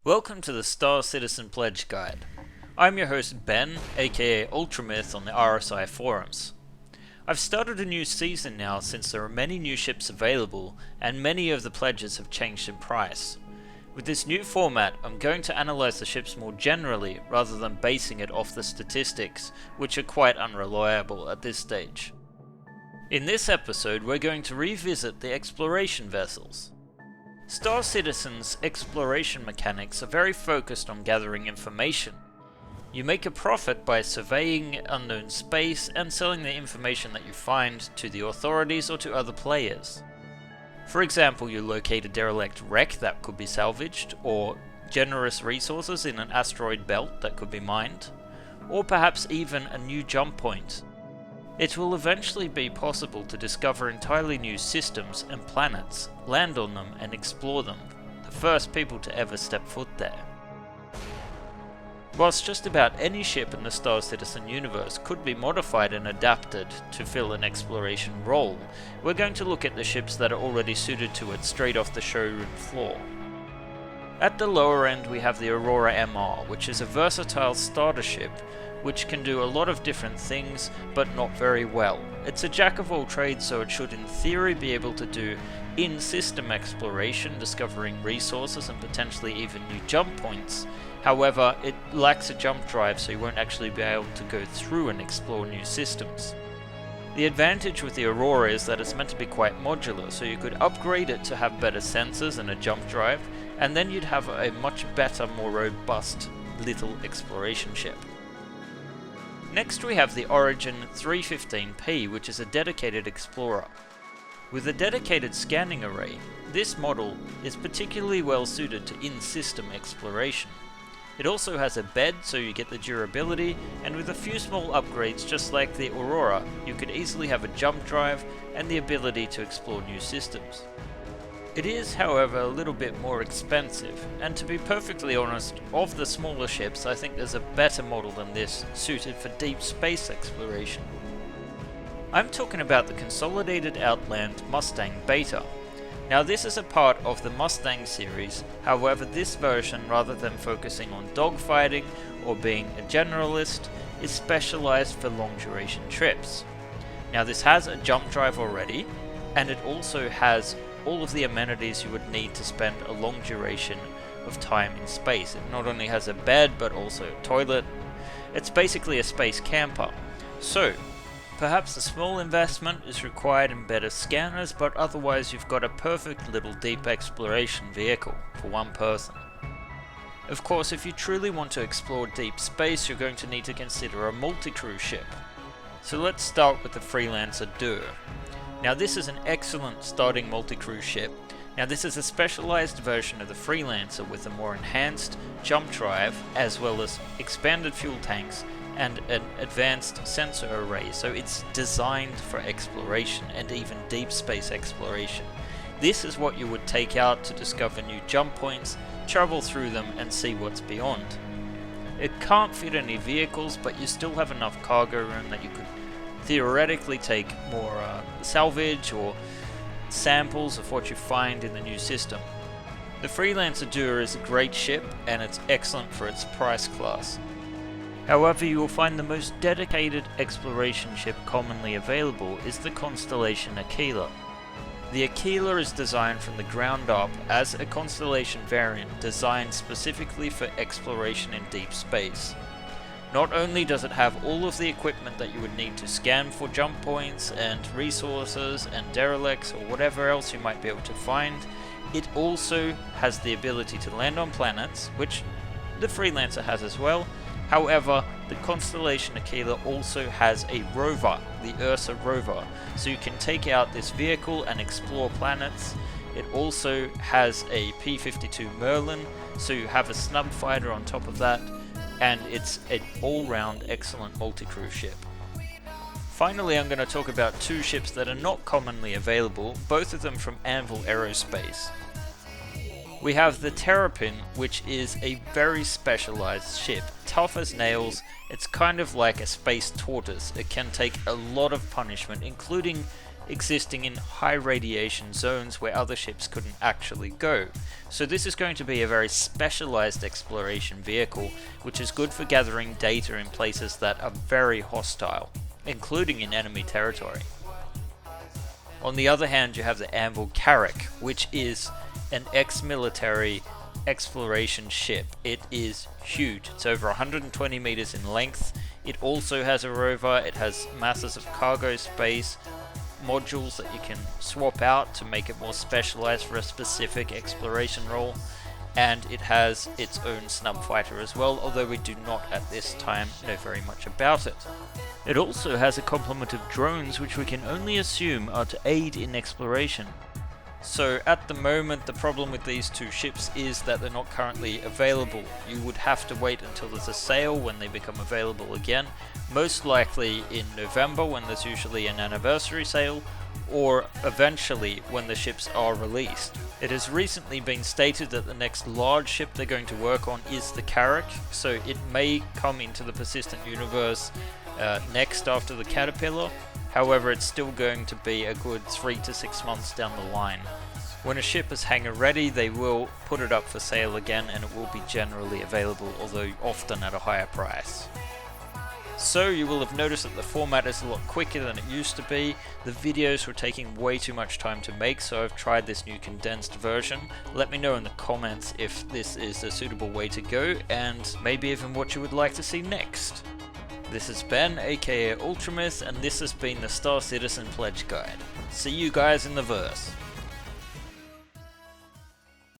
Welcome to the Star Citizen Pledge Guide. I'm your host Ben, aka Ultramyth on the RSI forums. I've started a new season now since there are many new ships available and many of the pledges have changed in price. With this new format, I'm going to analyze the ships more generally rather than basing it off the statistics, which are quite unreliable at this stage. In this episode, we're going to revisit the exploration vessels. Star Citizen's exploration mechanics are very focused on gathering information. You make a profit by surveying unknown space and selling the information that you find to the authorities or to other players. For example, you locate a derelict wreck that could be salvaged, or generous resources in an asteroid belt that could be mined, or perhaps even a new jump point. It will eventually be possible to discover entirely new systems and planets, land on them and explore them, the first people to ever step foot there. Whilst just about any ship in the Star Citizen universe could be modified and adapted to fill an exploration role, we're going to look at the ships that are already suited to it straight off the showroom floor. At the lower end we have the Aurora MR, which is a versatile starter ship which can do a lot of different things, but not very well. It's a jack of all trades, so it should in theory be able to do in-system exploration, discovering resources and potentially even new jump points. However, it lacks a jump drive, so you won't actually be able to go through and explore new systems. The advantage with the Aurora is that it's meant to be quite modular, so you could upgrade it to have better sensors and a jump drive, and then you'd have a much better, more robust little exploration ship. Next we have the Origin 315P, which is a dedicated explorer. With a dedicated scanning array, this model is particularly well suited to in-system exploration. It also has a bed, so you get the durability, and with a few small upgrades just like the Aurora, you could easily have a jump drive and the ability to explore new systems. It is, however, a little bit more expensive, and to be perfectly honest, of the smaller ships, I think there's a better model than this suited for deep space exploration. I'm talking about the Consolidated Outland Mustang Beta. Now this is a part of the Mustang series, however this version, rather than focusing on dogfighting or being a generalist, is specialized for long duration trips. Now this has a jump drive already, and it also has all of the amenities you would need to spend a long duration of time in space. It not only has a bed but also a toilet. It's basically a space camper. So perhaps a small investment is required in better scanners, but otherwise you've got a perfect little deep exploration vehicle for one person. Of course, if you truly want to explore deep space, you're going to need to consider a multi-crew ship. So let's start with the Freelancer DUR. Now this is an excellent starting multi-crew ship. Now this is a specialized version of the Freelancer with a more enhanced jump drive, as well as expanded fuel tanks and an advanced sensor array, so it's designed for exploration and even deep space exploration. This is what you would take out to discover new jump points, travel through them and see what's beyond. It can't fit any vehicles, but you still have enough cargo room that you could theoretically take more salvage or samples of what you find in the new system. The Freelancer DUR is a great ship and it's excellent for its price class. However, you will find the most dedicated exploration ship commonly available is the Constellation Aquila. The Aquila is designed from the ground up as a Constellation variant designed specifically for exploration in deep space. Not only does it have all of the equipment that you would need to scan for jump points and resources and derelicts or whatever else you might be able to find, it also has the ability to land on planets, which the Freelancer has as well. However, the Constellation Aquila also has a rover, the Ursa rover, so you can take out this vehicle and explore planets. It also has a P-52 Merlin, so you have a snub fighter on top of that, and it's an all-round excellent multi-crew ship. Finally, I'm going to talk about two ships that are not commonly available, both of them from Anvil Aerospace. We have the Terrapin, which is a very specialized ship, tough as nails. It's kind of like a space tortoise. It can take a lot of punishment, including existing in high radiation zones where other ships couldn't actually go. So this is going to be a very specialized exploration vehicle, which is good for gathering data in places that are very hostile, including in enemy territory. On the other hand, you have the Anvil Carrack, which is an ex-military exploration ship. It is huge. It's over 120 meters in length. It also has a rover. It has masses of cargo space, modules that you can swap out to make it more specialized for a specific exploration role, and it has its own snub fighter as well, although we do not at this time know very much about it. It also has a complement of drones which we can only assume are to aid in exploration. So at the moment the problem with these two ships is that they're not currently available. You would have to wait until there's a sale when they become available again, most likely in November when there's usually an anniversary sale, or eventually when the ships are released. It has recently been stated that the next large ship they're going to work on is the Carrack, so it may come into the persistent universe next after the Caterpillar. However, it's still going to be a good 3 to 6 months down the line. When a ship is hangar ready, they will put it up for sale again and it will be generally available, although often at a higher price. So you will have noticed that the format is a lot quicker than it used to be. The videos were taking way too much time to make, so I've tried this new condensed version. Let me know in the comments if this is a suitable way to go, and maybe even what you would like to see next. This is Ben, aka Ultramus, and this has been the Star Citizen Pledge Guide. See you guys in the verse.